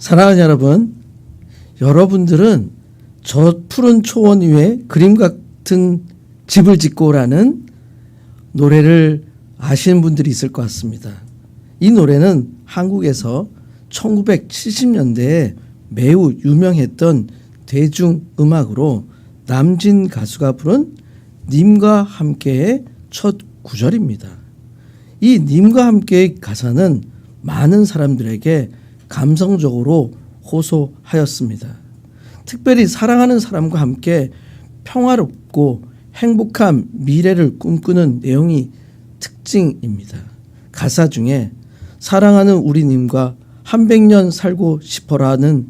사랑하는 여러분, 여러분들은 저 푸른 초원 위에 그림 같은 집을 짓고라는 노래를 아시는 분들이 있을 것 같습니다. 이 노래는 한국에서 1970년대에 매우 유명했던 대중음악으로 남진 가수가 부른 님과 함께의 첫 구절입니다. 이 님과 함께의 가사는 많은 사람들에게 감성적으로 호소하였습니다. 특별히 사랑하는 사람과 함께 평화롭고 행복한 미래를 꿈꾸는 내용이 특징입니다. 가사 중에 사랑하는 우리님과 한 100년 살고 싶어라는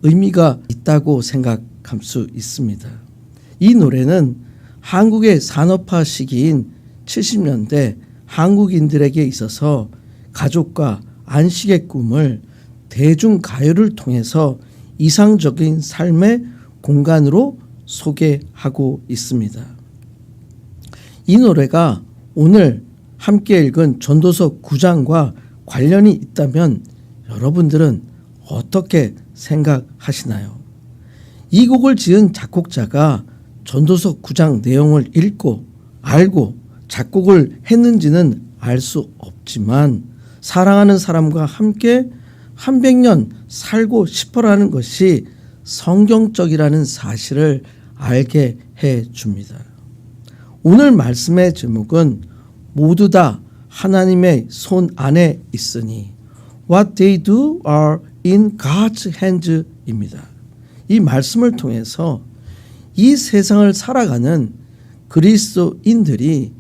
의미가 있다고 생각할 수 있습니다. 이 노래는 한국의 산업화 시기인 70년대 한국인들에게 있어서 가족과 안식의 꿈을 대중가요를 통해서 이상적인 삶의 공간으로 소개하고 있습니다. 이 노래가 오늘 함께 읽은 전도서 9장과 관련이 있다면 여러분들은 어떻게 생각하시나요? 이 곡을 지은 작곡자가 전도서 9장 내용을 읽고 알고 작곡을 했는지는 알 수 없지만 사랑하는 사람과 함께 한 100년 살고 싶어라는 것이 성경적이라는 사실을 알게 해 줍니다. 오늘 말씀의 제목은 모두 다 하나님의 손 안에 있으니 What they do are in God's hands입니다. 이 말씀을 통해서 이 세상을 살아가는 그리스도인들이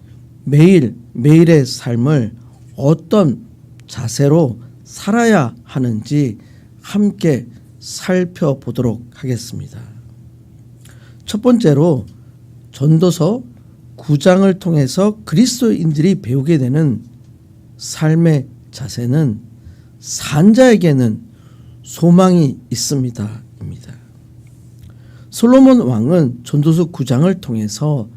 매일매일의 삶을 어떤 자세로 살아야 하는지 함께 살펴보도록 하겠습니다. 첫 번째로 전도서 9장을 통해서 그리스도인들이 배우게 되는 삶의 자세는 산자에게는 소망이 있습니다. 입니다. 솔로몬 왕은 전도서 9장을 통해서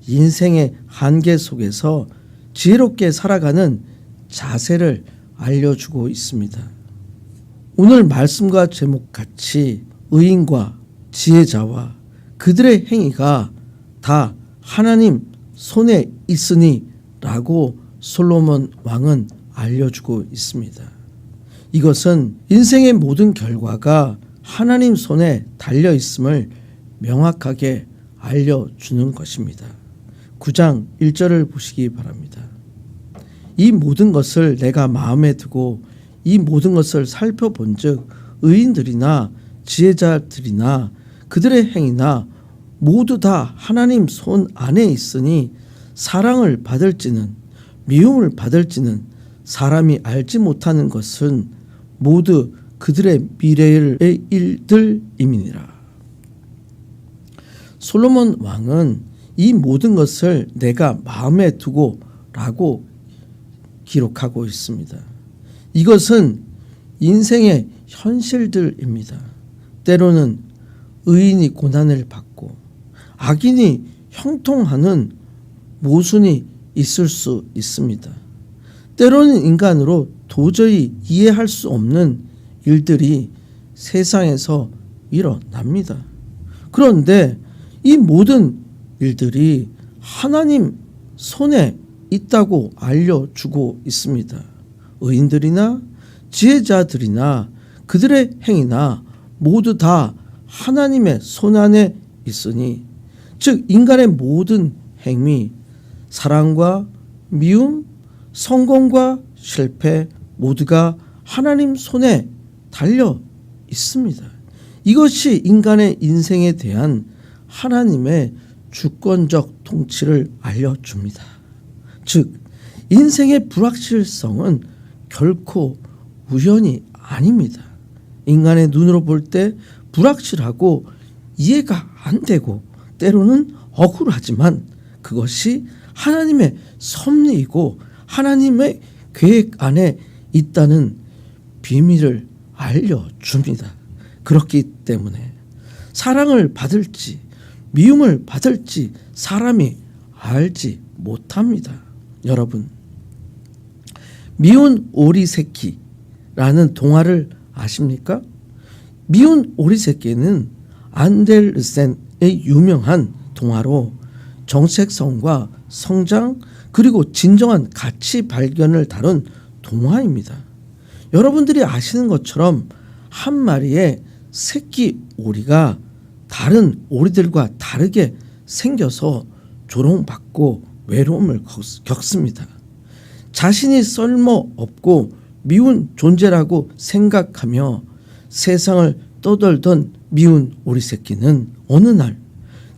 인생의 한계 속에서 지혜롭게 살아가는 자세를 알려주고 있습니다. 오늘 말씀과 제목 같이 의인과 지혜자와 그들의 행위가 다 하나님 손에 있으니 라고 솔로몬 왕은 알려주고 있습니다. 이것은 인생의 모든 결과가 하나님 손에 달려 있음을 명확하게 알려주는 것입니다. 9장 1절을 보시기 바랍니다. 이 모든 것을 내가 마음에 두고 이 모든 것을 살펴본 즉 의인들이나 지혜자들이나 그들의 행위나 모두 다 하나님 손 안에 있으니 사랑을 받을지는 미움을 받을지는 사람이 알지 못하는 것은 모두 그들의 미래의 일들임이니라. 솔로몬 왕은 이 모든 것을 내가 마음에 두고 라고 기록하고 있습니다. 이것은 인생의 현실들입니다. 때로는 의인이 고난을 받고 악인이 형통하는 모순이 있을 수 있습니다. 때로는 인간으로 도저히 이해할 수 없는 일들이 세상에서 일어납니다. 그런데 이 모든 일들이 하나님 손에 있다고 알려주고 있습니다. 의인들이나 지혜자들이나 그들의 행위나 모두 다 하나님의 손 안에 있으니 즉 인간의 모든 행위, 사랑과 미움, 성공과 실패 모두가 하나님 손에 달려 있습니다. 이것이 인간의 인생에 대한 하나님의 주권적 통치를 알려줍니다. 즉 인생의 불확실성은 결코 우연이 아닙니다. 인간의 눈으로 볼 때 불확실하고 이해가 안 되고 때로는 억울하지만 그것이 하나님의 섭리이고 하나님의 계획 안에 있다는 비밀을 알려줍니다. 그렇기 때문에 사랑을 받을지 미움을 받을지 사람이 알지 못합니다. 여러분, 미운 오리 새끼라는 동화를 아십니까? 미운 오리 새끼는 안데르센의 유명한 동화로 정체성과 성장 그리고 진정한 가치 발견을 다룬 동화입니다. 여러분들이 아시는 것처럼 한 마리의 새끼 오리가 다른 오리들과 다르게 생겨서 조롱받고 외로움을 겪습니다. 자신이 쓸모없고 미운 존재라고 생각하며 세상을 떠돌던 미운 오리 새끼는 어느 날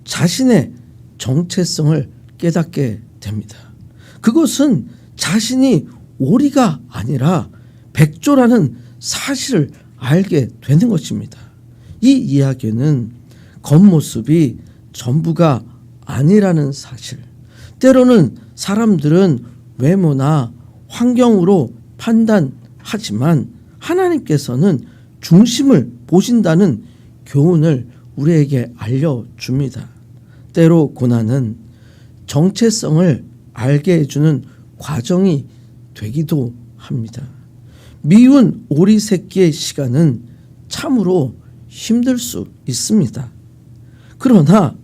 자신의 정체성을 깨닫게 됩니다. 그것은 자신이 오리가 아니라 백조라는 사실을 알게 되는 것입니다. 이 이야기는 겉모습이 전부가 아니라는 사실. 때로는 사람들은 외모나 환경으로 판단하지만 하나님께서는 중심을 보신다는 교훈을 우리에게 알려줍니다. 때로 고난은 정체성을 알게 해주는 과정이 되기도 합니다. 미운 오리 새끼의 시간은 참으로 힘들 수 있습니다. 그러나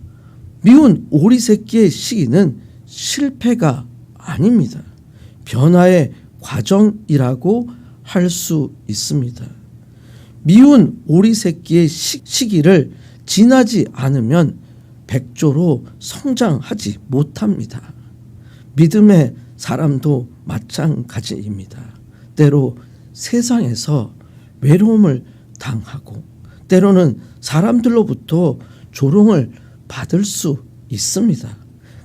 미운 오리 새끼의 시기는 실패가 아닙니다. 변화의 과정이라고 할 수 있습니다. 미운 오리 새끼의 시기를 지나지 않으면 백조로 성장하지 못합니다. 믿음의 사람도 마찬가지입니다. 때로 세상에서 외로움을 당하고 때로는 사람들로부터 조롱을 받을 수 있습니다.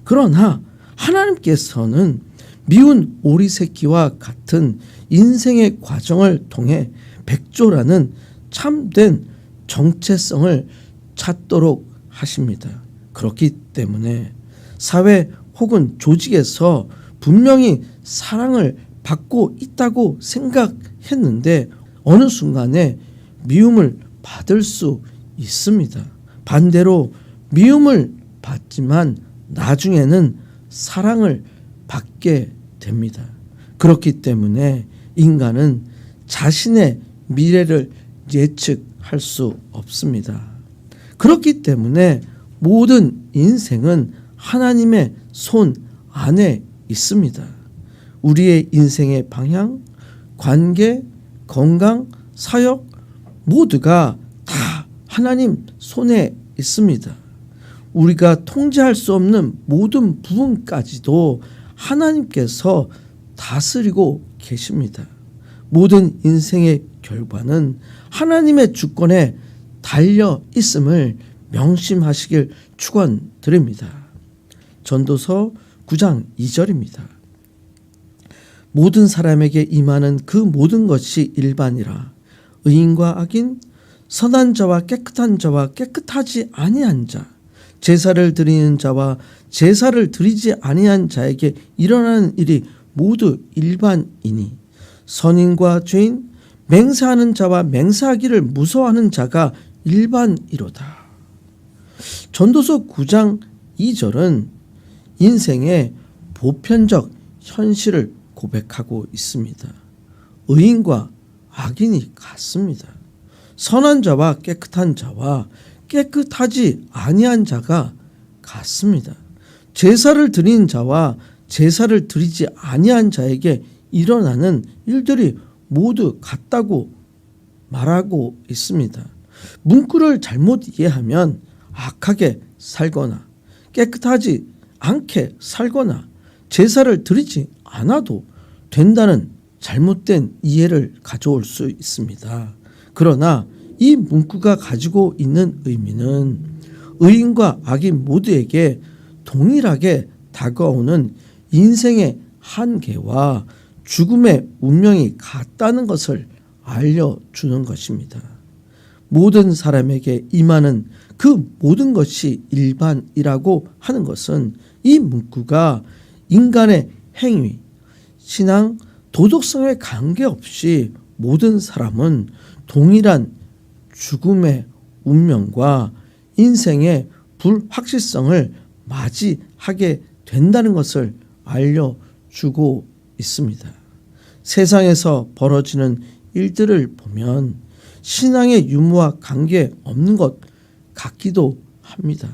그러나 하나님께서는 미운 오리 새끼와 같은 인생의 과정을 통해 백조라는 참된 정체성을 찾도록 하십니다. 그렇기 때문에 사회 혹은 조직에서 분명히 사랑을 받고 있다고 생각했는데 어느 순간에 미움을 받을 수 있습니다. 반대로 미움을 받지만 나중에는 사랑을 받게 됩니다. 그렇기 때문에 인간은 자신의 미래를 예측할 수 없습니다. 그렇기 때문에 모든 인생은 하나님의 손 안에 있습니다. 우리의 인생의 방향, 관계, 건강, 사역 모두가 다 하나님 손에 있습니다. 우리가 통제할 수 없는 모든 부분까지도 하나님께서 다스리고 계십니다. 모든 인생의 결과는 하나님의 주권에 달려 있음을 명심하시길 축원드립니다. 전도서 9장 2절입니다. 모든 사람에게 임하는 그 모든 것이 일반이라 의인과 악인, 선한 자와 깨끗한 자와 깨끗하지 아니한 자, 제사를 드리는 자와 제사를 드리지 아니한 자에게 일어나는 일이 모두 일반이니 선인과 죄인, 맹세하는 자와 맹세하기를 무서워하는 자가 일반이로다. 전도서 9장 2절은 인생의 보편적 현실을 고백하고 있습니다. 의인과 악인이 같습니다. 선한 자와 깨끗한 자와 깨끗하지 아니한 자가 같습니다. 제사를 드린 자와 제사를 드리지 아니한 자에게 일어나는 일들이 모두 같다고 말하고 있습니다. 문구를 잘못 이해하면 악하게 살거나 깨끗하지 않게 살거나 제사를 드리지 않아도 된다는 잘못된 이해를 가져올 수 있습니다. 그러나 이 문구가 가지고 있는 의미는 의인과 악인 모두에게 동일하게 다가오는 인생의 한계와 죽음의 운명이 같다는 것을 알려주는 것입니다. 모든 사람에게 임하는 그 모든 것이 일반이라고 하는 것은 이 문구가 인간의 행위, 신앙, 도덕성에 관계없이 모든 사람은 동일한 죽음의 운명과 인생의 불확실성을 맞이하게 된다는 것을 알려주고 있습니다. 세상에서 벌어지는 일들을 보면 신앙의 유무와 관계 없는 것 같기도 합니다.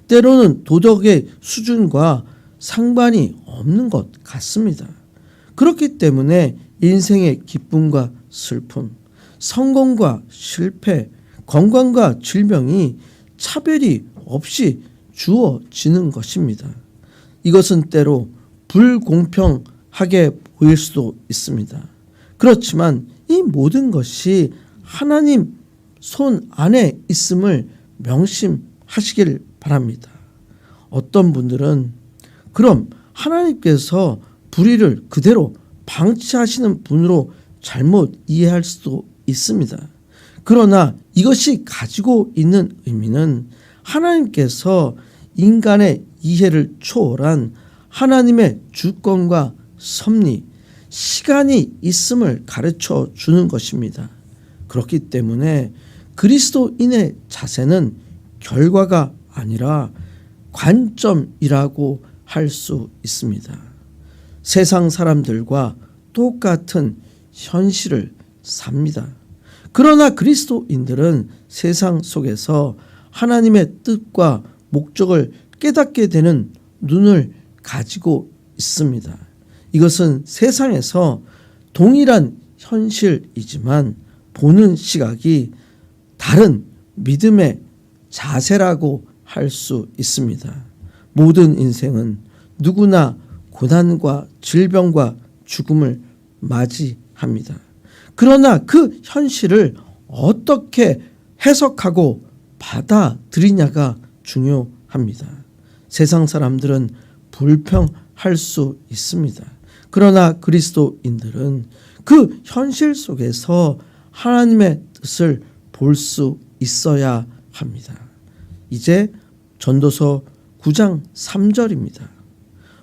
때로는 도덕의 수준과 상관이 없는 것 같습니다. 그렇기 때문에 인생의 기쁨과 슬픔, 성공과 실패, 건강과 질병이 차별이 없이 주어지는 것입니다. 이것은 때로 불공평하게 보일 수도 있습니다. 그렇지만 이 모든 것이 하나님 손 안에 있음을 명심하시길 바랍니다. 어떤 분들은 그럼 하나님께서 불의를 그대로 방치하시는 분으로 잘못 이해할 수도 있습니다. 그러나 이것이 가지고 있는 의미는 하나님께서 인간의 이해를 초월한 하나님의 주권과 섭리, 시간이 있음을 가르쳐 주는 것입니다. 그렇기 때문에 그리스도인의 자세는 결과가 아니라 관점이라고 할 수 있습니다. 세상 사람들과 똑같은 현실을 삽니다. 그러나 그리스도인들은 세상 속에서 하나님의 뜻과 목적을 깨닫게 되는 눈을 가지고 있습니다. 이것은 세상에서 동일한 현실이지만 보는 시각이 다른 믿음의 자세라고 할 수 있습니다. 모든 인생은 누구나 고난과 질병과 죽음을 맞이합니다. 그러나 그 현실을 어떻게 해석하고 받아들이냐가 중요합니다. 세상 사람들은 불평할 수 있습니다. 그러나 그리스도인들은 그 현실 속에서 하나님의 뜻을 볼 수 있어야 합니다. 이제 전도서 9장 3절입니다.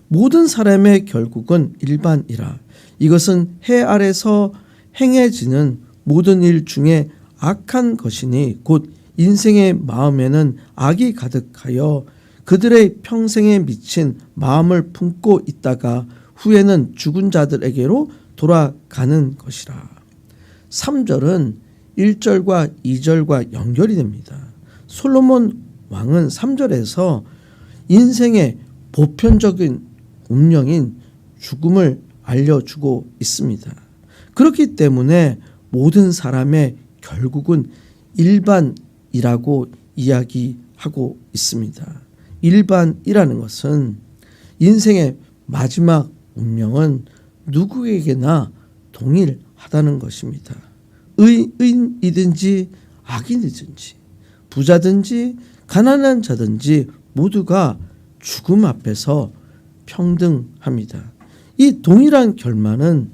모든 사람의 결국은 일반이라. 이것은 해 아래서 행해지는 모든 일 중에 악한 것이니 곧 인생의 마음에는 악이 가득하여 그들의 평생에 미친 마음을 품고 있다가 후에는 죽은 자들에게로 돌아가는 것이라. 3절은 1절과 2절과 연결이 됩니다. 솔로몬 왕은 3절에서 인생의 보편적인 운명인 죽음을 알려주고 있습니다. 그렇기 때문에 모든 사람의 결국은 일반이라고 이야기하고 있습니다. 일반이라는 것은 인생의 마지막 운명은 누구에게나 동일하다는 것입니다. 의인이든지 악인이든지 부자든지 가난한 자든지 모두가 죽음 앞에서 평등합니다. 이 동일한 결말은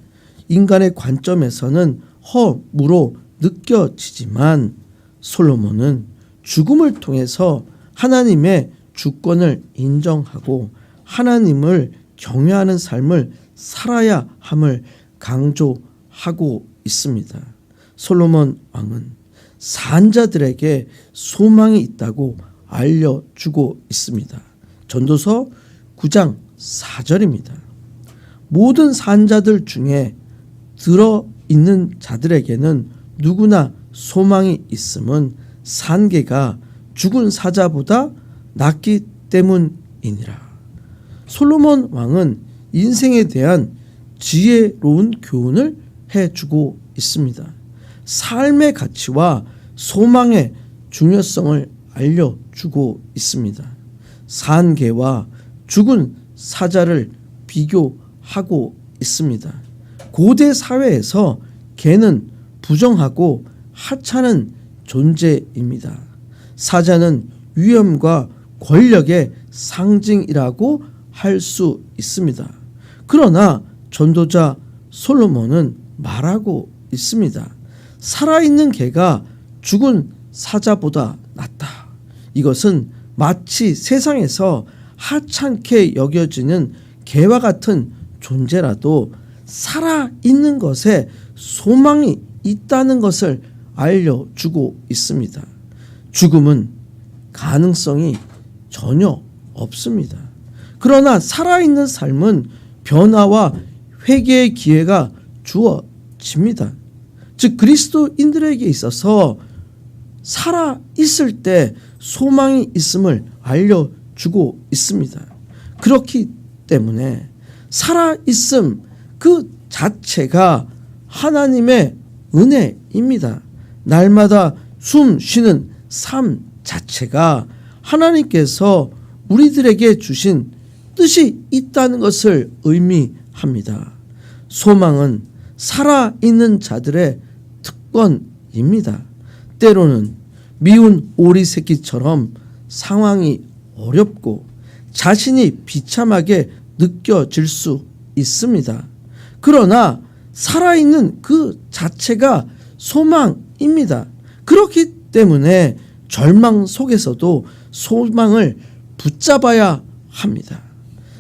인간의 관점에서는 허무로 느껴지지만 솔로몬은 죽음을 통해서 하나님의 주권을 인정하고 하나님을 경외하는 삶을 살아야 함을 강조하고 있습니다. 솔로몬 왕은 산자들에게 소망이 있다고 알려주고 있습니다. 전도서 9장 4절입니다. 모든 산자들 중에 들어있는 자들에게는 누구나 소망이 있음은 산개가 죽은 사자보다 낫기 때문이니라. 솔로몬 왕은 인생에 대한 지혜로운 교훈을 해주고 있습니다. 삶의 가치와 소망의 중요성을 알려주고 있습니다. 산개와 죽은 사자를 비교하고 있습니다. 고대 사회에서 개는 부정하고 하찮은 존재입니다. 사자는 위엄과 권력의 상징이라고 할 수 있습니다. 그러나 전도자 솔로몬은 말하고 있습니다. 살아있는 개가 죽은 사자보다 낫다. 이것은 마치 세상에서 하찮게 여겨지는 개와 같은 존재라도 살아있는 것에 소망이 있다는 것을 알려주고 있습니다. 죽음은 가능성이 전혀 없습니다. 그러나 살아있는 삶은 변화와 회개의 기회가 주어집니다. 즉 그리스도인들에게 있어서 살아 있을 때 소망이 있음을 알려주고 있습니다. 그렇기 때문에 살아 있음 그 자체가 하나님의 은혜입니다. 날마다 숨 쉬는 삶 자체가 하나님께서 우리들에게 주신 뜻이 있다는 것을 의미합니다. 소망은 살아있는 자들의 특권입니다. 때로는 미운 오리 새끼처럼 상황이 어렵고 자신이 비참하게 느껴질 수 있습니다. 그러나 살아있는 그 자체가 소망입니다. 그렇기 때문에 절망 속에서도 소망을 붙잡아야 합니다.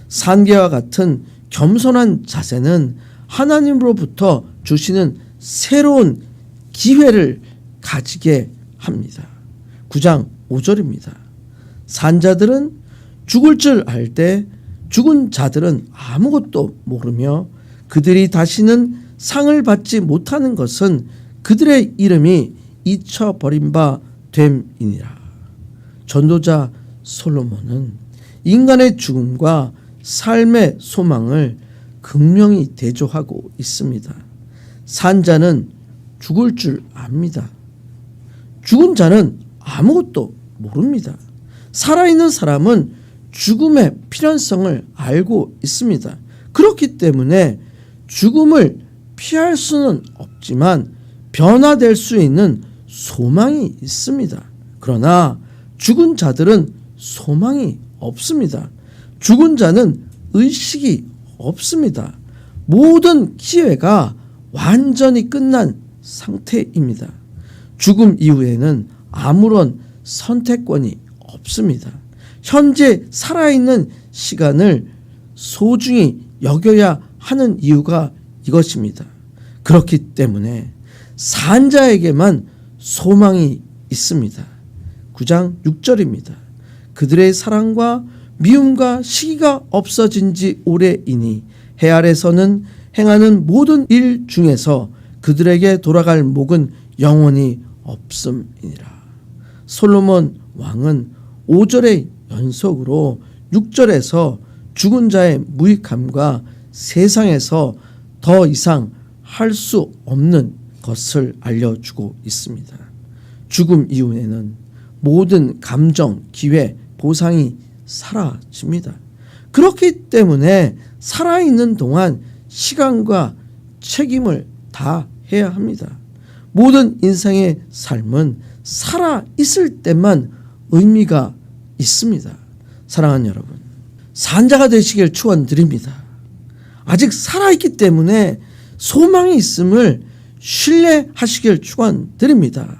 산개와 같은 겸손한 자세는 하나님으로부터 주시는 새로운 기회를 가지게 합니다. 9장 5절입니다. 산자들은 죽을 줄 알 때 죽은 자들은 아무것도 모르며 그들이 다시는 상을 받지 못하는 것은 그들의 이름이 잊혀버린 바 됨이니라. 전도자 솔로몬은 인간의 죽음과 삶의 소망을 극명히 대조하고 있습니다. 산자는 죽을 줄 압니다. 죽은 자는 아무것도 모릅니다. 살아있는 사람은 죽음의 필연성을 알고 있습니다. 그렇기 때문에 죽음을 피할 수는 없지만 변화될 수 있는 소망이 있습니다. 그러나 죽은 자들은 소망이 없습니다. 죽은 자는 의식이 없습니다. 모든 기회가 완전히 끝난 상태입니다. 죽음 이후에는 아무런 선택권이 없습니다. 현재 살아있는 시간을 소중히 여겨야 하는 이유가 이것입니다. 그렇기 때문에 산자에게만 소망이 있습니다. 9장 6절입니다. 그들의 사랑과 미움과 시기가 없어진 지 오래이니 해 아래서는 행하는 모든 일 중에서 그들에게 돌아갈 목은 영원히 없음이니라. 솔로몬 왕은 5절의 연속으로 6절에서 죽은 자의 무익함과 세상에서 더 이상 할 수 없는 것을 알려주고 있습니다. 죽음 이후에는 모든 감정, 기회, 보상이 사라집니다. 그렇기 때문에 살아있는 동안 시간과 책임을 다 해야 합니다. 모든 인생의 삶은 살아있을 때만 의미가 있습니다. 사랑하는 여러분, 산자가 되시길 축원드립니다. 아직 살아있기 때문에 소망이 있음을 신뢰하시길 축원드립니다.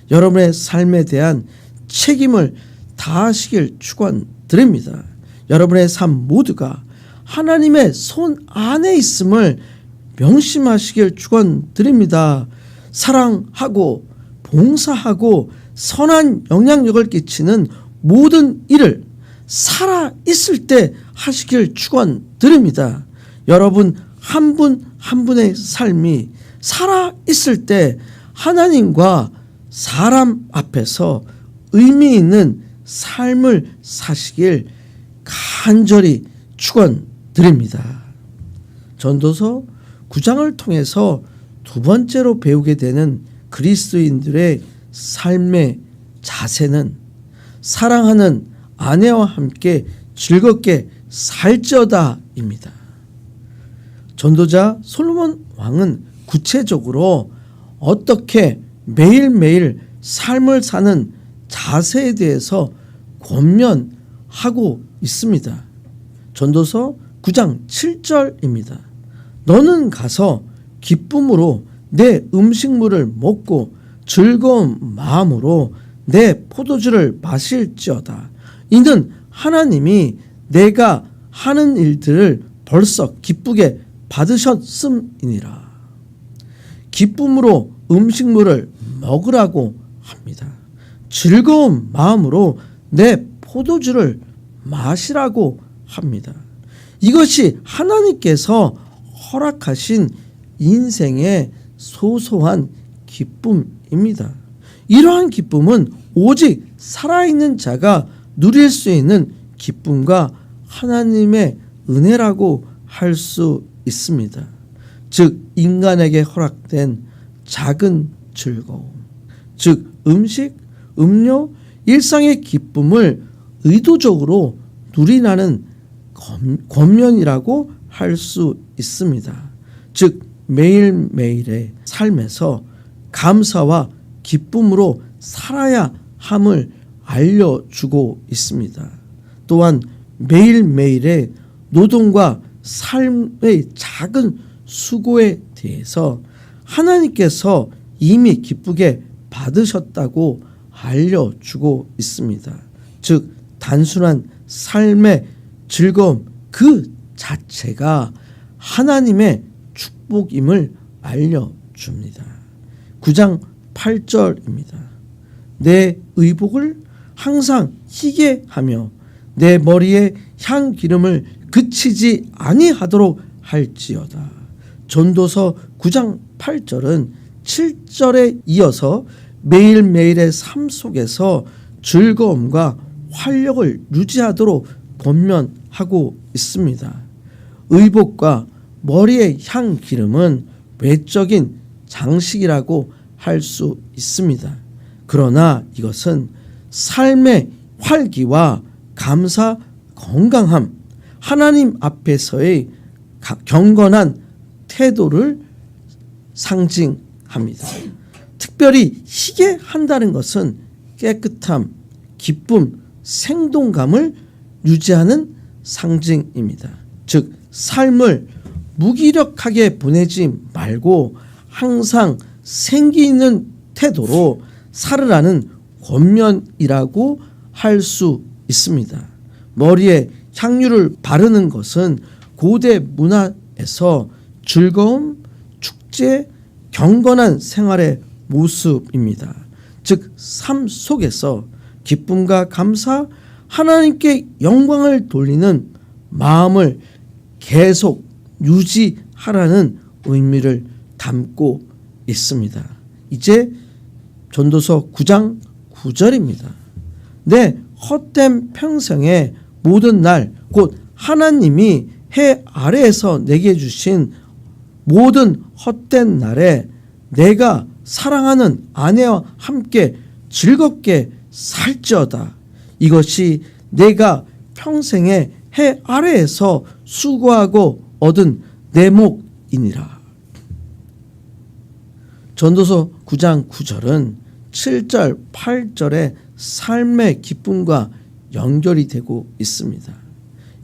여러분의 삶에 대한 책임을 다하시길 축원드립니다. 여러분의 삶 모두가 하나님의 손 안에 있음을 명심하시길 축원드립니다. 사랑하고 봉사하고 선한 영향력을 끼치는 모든 일을 살아있을 때 하시길 축원드립니다. 여러분 한 분 한 분의 삶이 살아있을 때 하나님과 사람 앞에서 의미 있는 삶을 사시길 간절히 축원드립니다. 전도서 9장을 통해서 두 번째로 배우게 되는 그리스도인들의 삶의 자세는 사랑하는 아내와 함께 즐겁게 살지어다입니다. 전도자 솔로몬 왕은 구체적으로 어떻게 매일매일 삶을 사는 자세에 대해서 권면하고 있습니다. 전도서 9장 7절입니다. 너는 가서 기쁨으로 내 음식물을 먹고 즐거운 마음으로 내 포도주를 마실지어다. 이는 하나님이 내가 하는 일들을 벌써 기쁘게 받으셨음이니라. 기쁨으로 음식물을 먹으라고 합니다. 즐거운 마음으로 내 포도주를 마시라고 합니다. 이것이 하나님께서 허락하신 인생의 소소한 기쁨입니다. 이러한 기쁨은 오직 살아있는 자가 누릴 수 있는 기쁨과 하나님의 은혜라고 할 수 있습니다. 즉 인간에게 허락된 작은 즐거움, 즉 음식, 음료, 일상의 기쁨을 의도적으로 누리라는 권면이라고 할 수 있습니다. 즉 매일매일의 삶에서 감사와 기쁨으로 살아야 함을 알려주고 있습니다. 또한 매일매일의 노동과 삶의 작은 수고에 대해서 하나님께서 이미 기쁘게 받으셨다고 알려주고 있습니다. 즉 단순한 삶의 즐거움 그 자체가 하나님의 축복임을 알려줍니다. 9장 8절입니다. 내 의복을 항상 희게 하며 내 머리에 향기름을 그치지 아니하도록 할지어다. 전도서 9장 8절은 7절에 이어서 매일매일의 삶 속에서 즐거움과 활력을 유지하도록 권면하고 있습니다. 의복과 머리의 향기름은 외적인 장식이라고 할 수 있습니다. 그러나 이것은 삶의 활기와 감사, 건강함, 하나님 앞에서의 경건한 태도를 상징합니다. 특별히 희게 한다는 것은 깨끗함, 기쁨, 생동감을 유지하는 상징입니다. 즉 삶을 무기력하게 보내지 말고 항상 생기 있는 태도로 살으라는 권면이라고 할 수 있습니다. 머리에 향유를 바르는 것은 고대 문화에서 즐거움, 축제, 경건한 생활의 모습입니다. 즉 삶 속에서 기쁨과 감사, 하나님께 영광을 돌리는 마음을 계속 유지하라는 의미를 담고 있습니다. 이제 전도서 9장 9절입니다. 내 헛된 평생의 모든 날 곧 하나님이 해 아래에서 내게 주신 모든 헛된 날에 내가 사랑하는 아내와 함께 즐겁게 살지어다. 이것이 내가 평생에 해 아래에서 수고하고 얻은 내목이니라. 전도서 9장 9절은 7절, 8절의 삶의 기쁨과 연결이 되고 있습니다.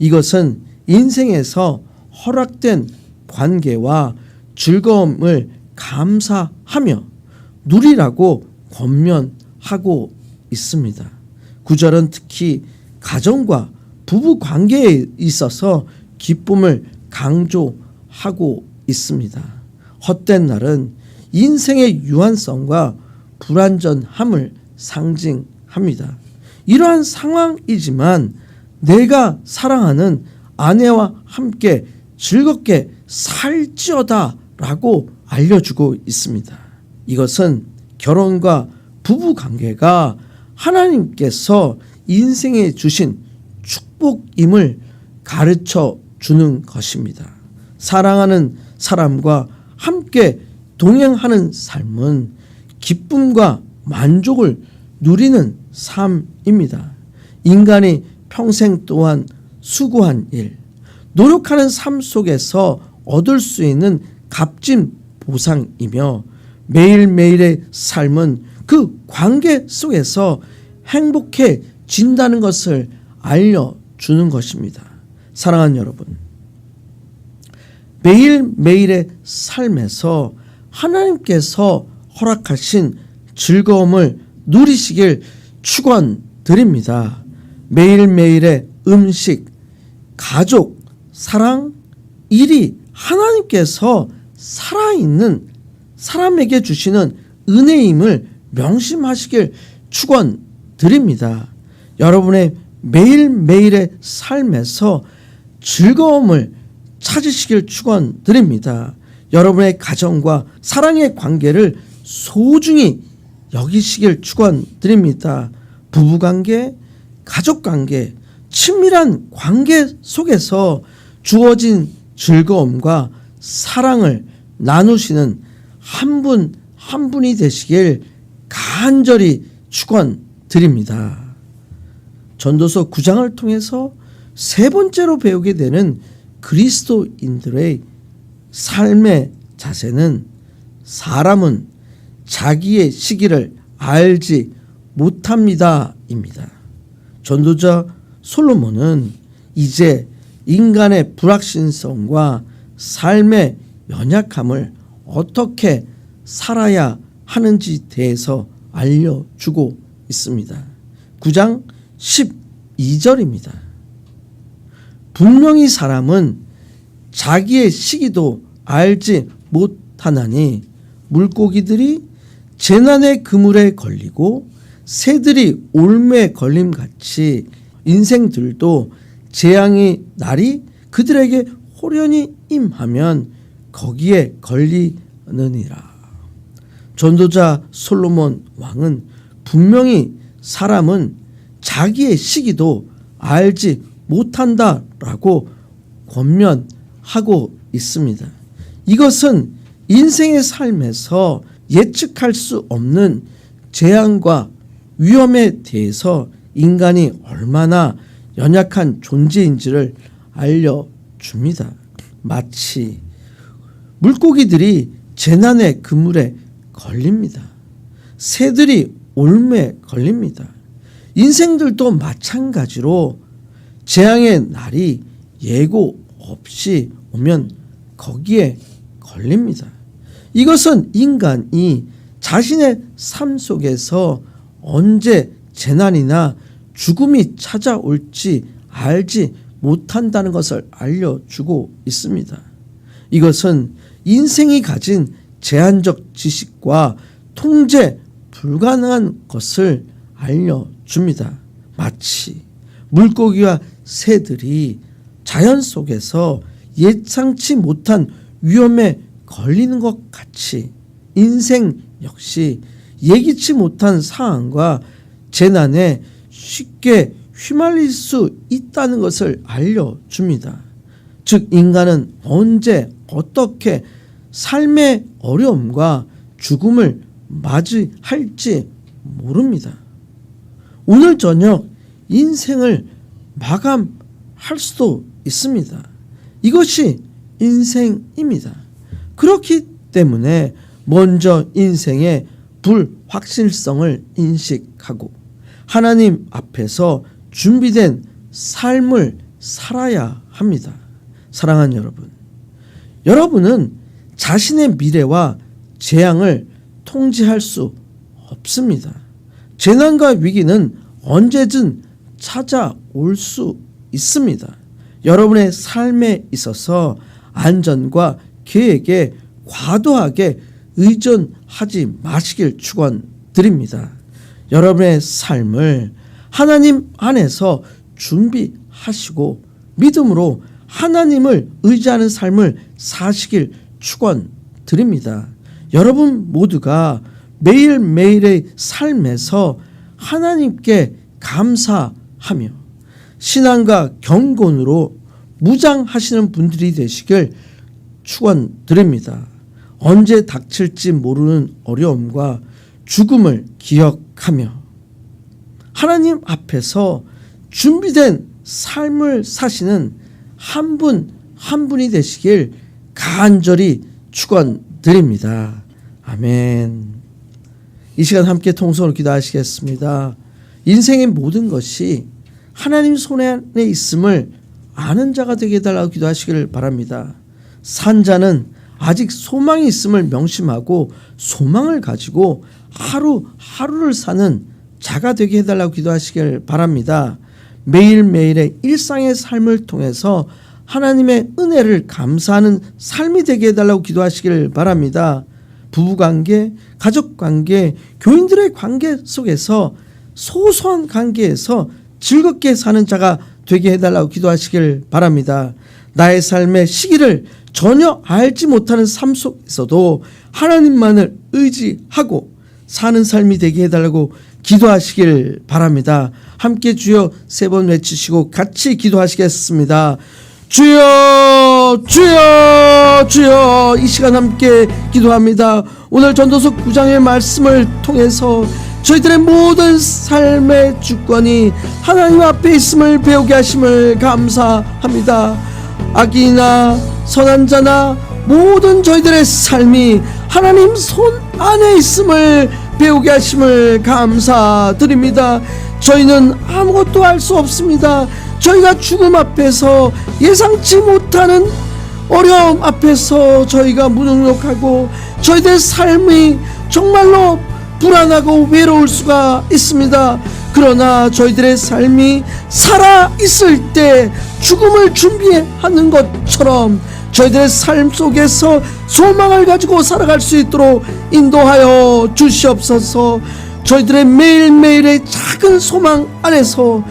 이것은 인생에서 허락된 관계와 즐거움을 감사하며 누리라고 권면하고 있습니다. 9절은 특히 가정과 부부 관계에 있어서 기쁨을 강조하고 있습니다. 헛된 날은 인생의 유한성과 불완전함을 상징합니다. 이러한 상황이지만 내가 사랑하는 아내와 함께 즐겁게 살지어다 라고 알려주고 있습니다. 이것은 결혼과 부부 관계가 하나님께서 인생에 주신 축복임을 가르쳐 주는 것입니다. 사랑하는 사람과 함께 동행하는 삶은 기쁨과 만족을 누리는 삶입니다. 인간이 평생 동안 수고한 일, 노력하는 삶 속에서 얻을 수 있는 값진 보상이며 매일매일의 삶은 그 관계 속에서 행복해진다는 것을 알려주는 것입니다. 사랑하는 여러분, 매일매일의 삶에서 하나님께서 허락하신 즐거움을 누리시길 축원드립니다. 매일매일의 음식, 가족, 사랑, 일이 하나님께서 살아있는 사람에게 주시는 은혜임을 명심하시길 축원드립니다. 여러분의 매일매일의 삶에서 즐거움을 찾으시길 축원드립니다. 여러분의 가정과 사랑의 관계를 소중히 여기시길 축원드립니다. 부부관계, 가족관계, 친밀한 관계 속에서 주어진 즐거움과 사랑을 나누시는 한 분 한 분이 되시길 간절히 축원드립니다. 전도서 9장을 통해서 세 번째로 배우게 되는 그리스도인들의 삶의 자세는 사람은 자기의 시기를 알지 못합니다 입니다. 전도자 솔로몬은 이제 인간의 불확실성과 삶의 연약함을 어떻게 살아야 하는지 대해서 알려주고 있습니다. 9장 12절입니다. 분명히 사람은 자기의 시기도 알지 못하나니 물고기들이 재난의 그물에 걸리고 새들이 올매에 걸림같이 인생들도 재앙의 날이 그들에게 호련히 임하면 거기에 걸리느니라. 전도자 솔로몬 왕은 분명히 사람은 자기의 시기도 알지 못한다라고 권면하고 있습니다. 이것은 인생의 삶에서 예측할 수 없는 재앙과 위험에 대해서 인간이 얼마나 연약한 존재인지를 알려줍니다. 마치 물고기들이 재난의 그물에 걸립니다. 새들이 올매에 걸립니다. 인생들도 마찬가지로 재앙의 날이 예고 없이 오면 거기에 걸립니다. 이것은 인간이 자신의 삶 속에서 언제 재난이나 죽음이 찾아올지 알지 못한다는 것을 알려주고 있습니다. 이것은 인생이 가진 제한적 지식과 통제 불가능한 것을 알려줍니다. 마치 물고기와 새들이 자연 속에서 예상치 못한 위험에 걸리는 것 같이 인생 역시 예기치 못한 상황과 재난에 쉽게 휘말릴 수 있다는 것을 알려줍니다. 즉 인간은 언제 어떻게 삶의 어려움과 죽음을 맞이할지 모릅니다. 오늘 저녁 인생을 마감할 수도 있습니다. 이것이 인생입니다. 그렇기 때문에 먼저 인생의 불확실성을 인식하고 하나님 앞에서 준비된 삶을 살아야 합니다. 사랑하는 여러분, 여러분은 자신의 미래와 재앙을 통제할 수 없습니다. 재난과 위기는 언제든 찾아올 수 있습니다. 여러분의 삶에 있어서 안전과 계획에 과도하게 의존하지 마시길 축원드립니다. 여러분의 삶을 하나님 안에서 준비하시고 믿음으로 하나님을 의지하는 삶을 사시길 축원드립니다. 여러분 모두가 매일매일의 삶에서 하나님께 감사하며 신앙과 경건으로 무장하시는 분들이 되시길 축원드립니다. 언제 닥칠지 모르는 어려움과 죽음을 기억하며 하나님 앞에서 준비된 삶을 사시는 한 분 한 분이 되시길 간절히 축원드립니다. 아멘. 이 시간 함께 통성으로 기도하시겠습니다. 인생의 모든 것이 하나님 손 안에 있음을 아는 자가 되게 해달라고 기도하시기를 바랍니다. 산자는 아직 소망이 있음을 명심하고 소망을 가지고 하루하루를 사는 자가 되게 해달라고 기도하시길 바랍니다. 매일매일의 일상의 삶을 통해서 하나님의 은혜를 감사하는 삶이 되게 해달라고 기도하시길 바랍니다. 부부관계, 가족관계, 교인들의 관계 속에서 소소한 관계에서 즐겁게 사는 자가 되게 해달라고 기도하시길 바랍니다. 나의 삶의 시기를 전혀 알지 못하는 삶 속에서도 하나님만을 의지하고 사는 삶이 되게 해달라고 기도하시길 바랍니다. 함께 주여 3번 외치시고 같이 기도하시겠습니다. 주여 주여 주여. 이 시간 함께 기도합니다. 오늘 전도서 9장의 말씀을 통해서 저희들의 모든 삶의 주권이 하나님 앞에 있음을 배우게 하심을 감사합니다. 악인이나 선한 자나 모든 저희들의 삶이 하나님 손 안에 있음을 배우게 하심을 감사드립니다. 저희는 아무것도 할 수 없습니다. 저희가 죽음 앞에서 예상치 못하는 어려움 앞에서 저희가 무능력하고 저희들의 삶이 정말로 불안하고 외로울 수가 있습니다. 그러나 저희들의 삶이 살아있을 때 죽음을 준비하는 것처럼 저희들의 삶 속에서 소망을 가지고 살아갈 수 있도록 인도하여 주시옵소서. 저희들의 매일매일의 작은 소망 안에서,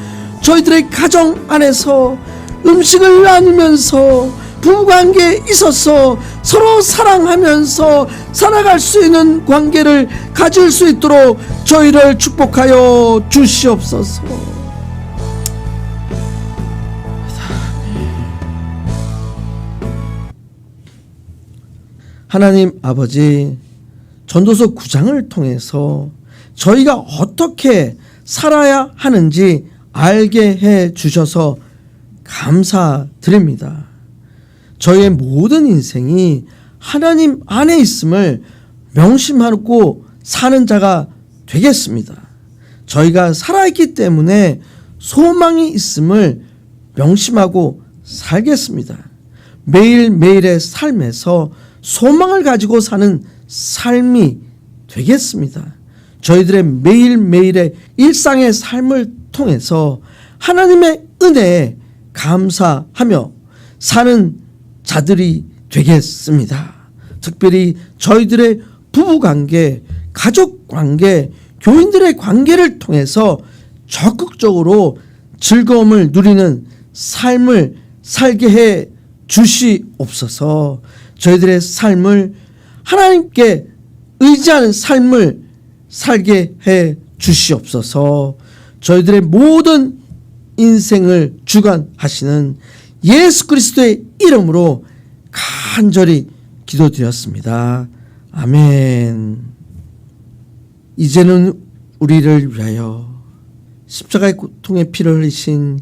저희들의 가정 안에서 음식을 나누면서 부부관계에 있어서 서로 사랑하면서 살아갈 수 있는 관계를 가질 수 있도록 저희를 축복하여 주시옵소서. 하나님 아버지, 전도서 9장을 통해서 저희가 어떻게 살아야 하는지 알게 해 주셔서 감사드립니다. 저희의 모든 인생이 하나님 안에 있음을 명심하고 사는 자가 되겠습니다. 저희가 살아있기 때문에 소망이 있음을 명심하고 살겠습니다. 매일매일의 삶에서 소망을 가지고 사는 삶이 되겠습니다. 저희들의 매일매일의 일상의 삶을 통해서 하나님의 은혜에 감사하며 사는 자들이 되겠습니다. 특별히 저희들의 부부관계, 가족관계, 교인들의 관계를 통해서 적극적으로 즐거움을 누리는 삶을 살게 해 주시옵소서. 저희들의 삶을 하나님께 의지하는 삶을 살게 해 주시옵소서. 저희들의 모든 인생을 주관하시는 예수 그리스도의 이름으로 간절히 기도드렸습니다. 아멘. 이제는 우리를 위하여 십자가의 고통의 피를 흘리신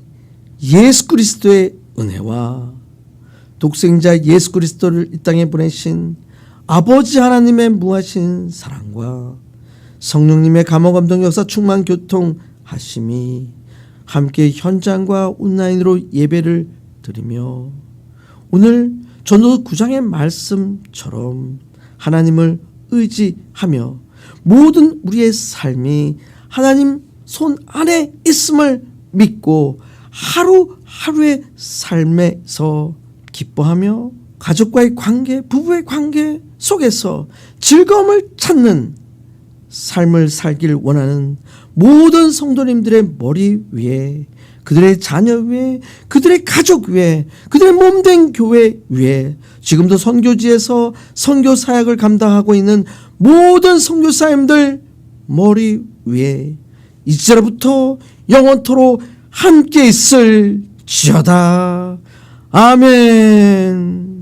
예수 그리스도의 은혜와 독생자 예수 그리스도를 이 땅에 보내신 아버지 하나님의 무하신 사랑과 성령님의 감화감동 역사 충만 교통하심이 함께 현장과 온라인으로 예배를 드리며 오늘 전도서 9장의 말씀처럼 하나님을 의지하며 모든 우리의 삶이 하나님 손 안에 있음을 믿고 하루하루의 삶에서 기뻐하며 가족과의 관계, 부부의 관계 속에서 즐거움을 찾는 삶을 살길 원하는 모든 성도님들의 머리 위에, 그들의 자녀 위에, 그들의 가족 위에, 그들의 몸된 교회 위에, 지금도 선교지에서 선교 사역을 감당하고 있는 모든 선교사님들 머리 위에 이제로부터 영원토록 함께 있을지어다. 아멘.